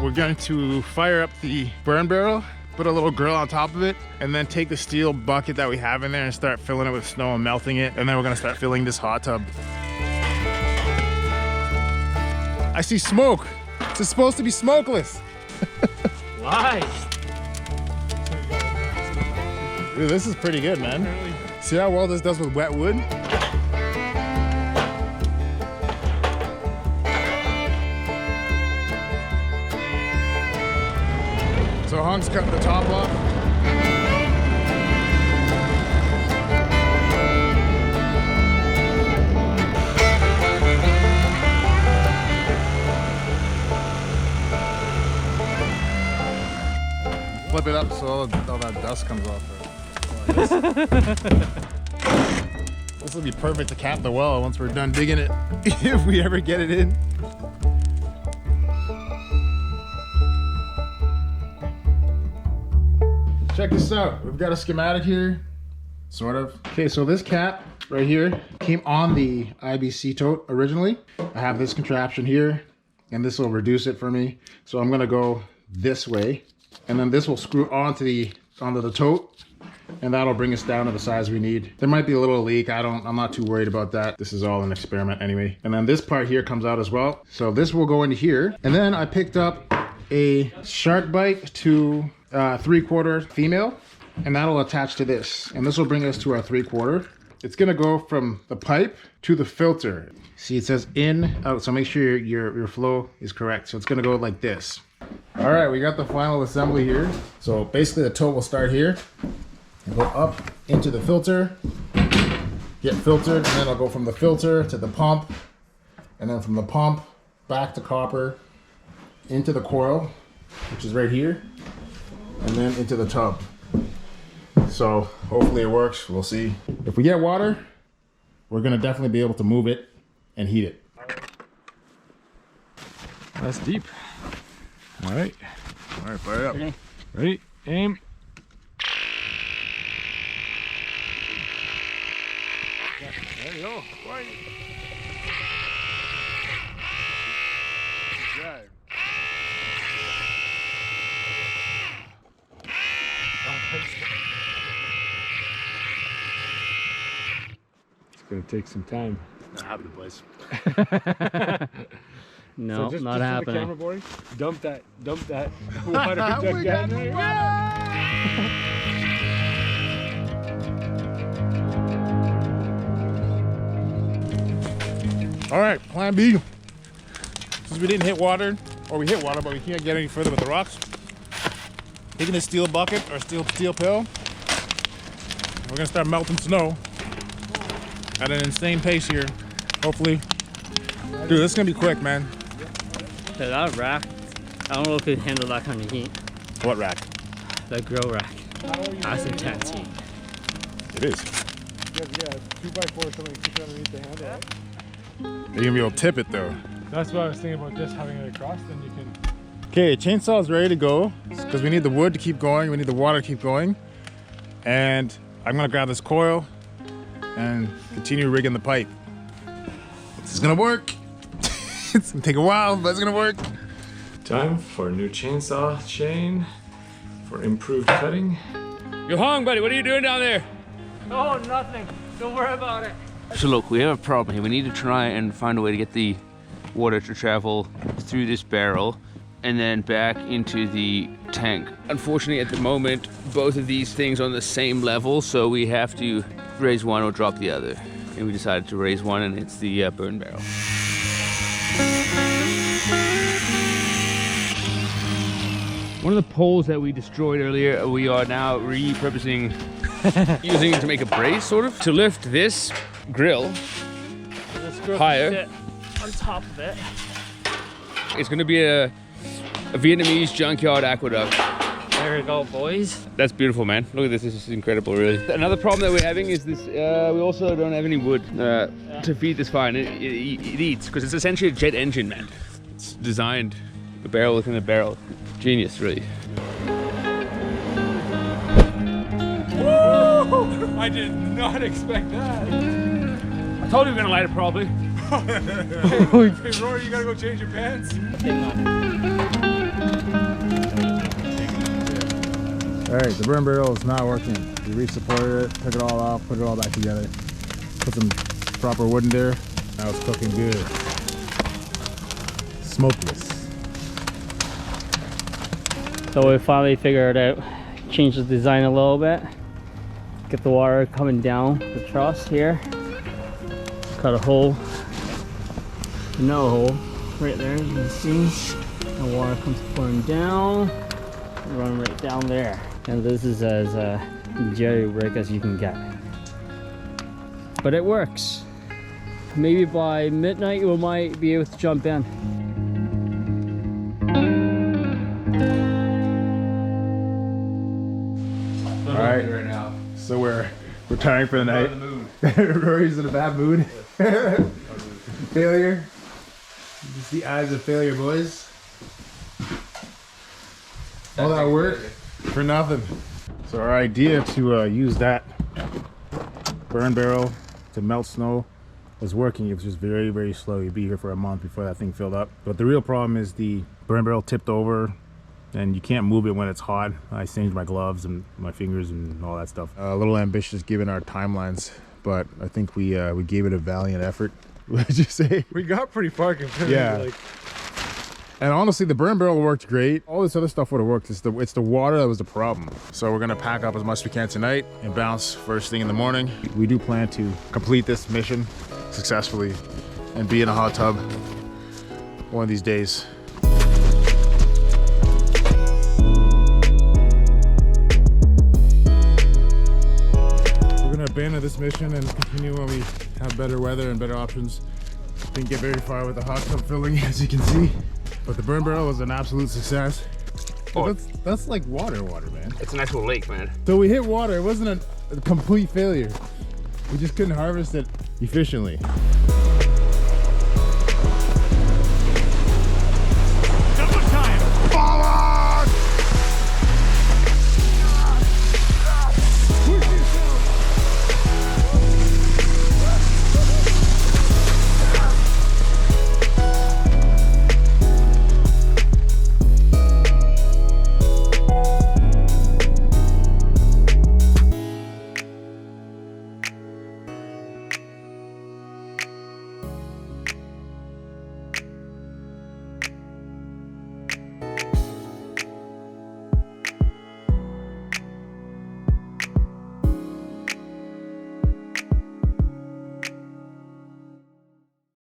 we're going to fire up the burn barrel, put a little grill on top of it, and then take the steel bucket that we have in there and start filling it with snow and melting it. And then we're gonna start filling this hot tub. I see smoke. It's supposed to be smokeless. Lies. Dude, this is pretty good, man. See how well this does with wet wood? So Hunk's cutting the top off. Flip it up so all that dust comes off. This will be perfect to cap the well once we're done digging it, if we ever get it in. Check this out. We've got a schematic here, sort of. Okay, so this cap right here came on the IBC tote originally. I have this contraption here, and this will reduce it for me. So I'm gonna go this way, and then this will screw onto the tote, and that'll bring us down to the size we need. There might be a little leak. I'm not too worried about that. This is all an experiment anyway. And then this part here comes out as well. So this will go into here. And then I picked up a shark bite to 3/4 female, and that'll attach to this. And this will bring us to our 3/4. It's gonna go from the pipe to the filter. See, it says in, out, so make sure your flow is correct. So it's gonna go like this. All right, we got the final assembly here. So basically the tote will start here and go up into the filter, get filtered, and then I'll go from the filter to the pump, and then from the pump back to copper, into the coil, which is right here, and then into the tub. So hopefully it works, we'll see. If we get water, we're gonna definitely be able to move it and heat it. That's deep. All right, fire it up. Ready, aim. There you go. Right. Good drive. It's gonna take some time. Not happening, boys. No, so just not for happening. The camera, boy, dump that water jug down there. All right, plan B. Since we didn't hit water, or we hit water, but we can't get any further with the rocks, taking a steel bucket or steel pail, we're gonna start melting snow at an insane pace here. Hopefully, dude, this is gonna be quick, man. So that rack, I don't know if it can handle that kind of heat. What rack? The grill rack. That's intense heat. It is. Yeah, 2x4 something keep underneath the handle, right? You're gonna be able to tip it though. That's what I was thinking about, just having it across, then you can. Okay, chainsaw is ready to go because we need the wood to keep going, we need the water to keep going, and I'm gonna grab this coil and continue rigging the pipe. This is gonna work. It's gonna take a while, but it's gonna work. Time for a new chainsaw chain for improved cutting. Yo, Hong, buddy, what are you doing down there? Oh, nothing. Don't worry about it. So look, we have a problem here. We need to try and find a way to get the water to travel through this barrel and then back into the tank. Unfortunately, at the moment, both of these things are on the same level, so we have to raise one or drop the other. And we decided to raise one, and it's the burn barrel. One of the poles that we destroyed earlier, we are now repurposing, using it to make a brace, sort of, to lift this grill higher. On top of it. It's going to be a Vietnamese junkyard aqueduct. There we go, boys. That's beautiful, man. Look at this. This is incredible, really. Another problem that we're having is this. We also don't have any wood to feed this fire, and it eats, because it's essentially a jet engine, man. It's designed a barrel within a barrel. Genius, really. Woo! I did not expect that. I told you we were gonna light it, probably. Hey, Rory, you gotta go change your pants. All right, the burn barrel is not working. We re-supported it, took it all off, put it all back together. Put some proper wood in there. Now it's cooking good. Smokeless. So we finally figured it out. Change the design a little bit. Get the water coming down the truss here. Cut a hole. Another hole right there, you can see. The water comes pouring down. Run right down there. And this is as jerry-rig as you can get. But it works. Maybe by midnight we might be able to jump in. All right, so we're retiring for the night. Rory's in a bad mood. Failure. Just the eyes of failure, boys. All that work for nothing. So our idea to use that burn barrel to melt snow was working. It was just very, very slow. You'd be here for a month before that thing filled up. But the real problem is the burn barrel tipped over and you can't move it when it's hot. I singed my gloves and my fingers and all that stuff. A little ambitious given our timelines, but I think we gave it a valiant effort. What did you say? We got pretty far compared Yeah. to like... And honestly, the burn barrel worked great. All this other stuff would have worked. It's the water that was the problem. So we're gonna pack up as much as we can tonight and bounce first thing in the morning. We do plan to complete this mission successfully and be in a hot tub one of these days. We're gonna abandon this mission and continue when we have better weather and better options. Didn't get very far with the hot tub filling, as you can see. But the burn barrel was an absolute success. Oh. That's like water, man. It's an actual lake, man. So we hit water. It wasn't a complete failure. We just couldn't harvest it efficiently.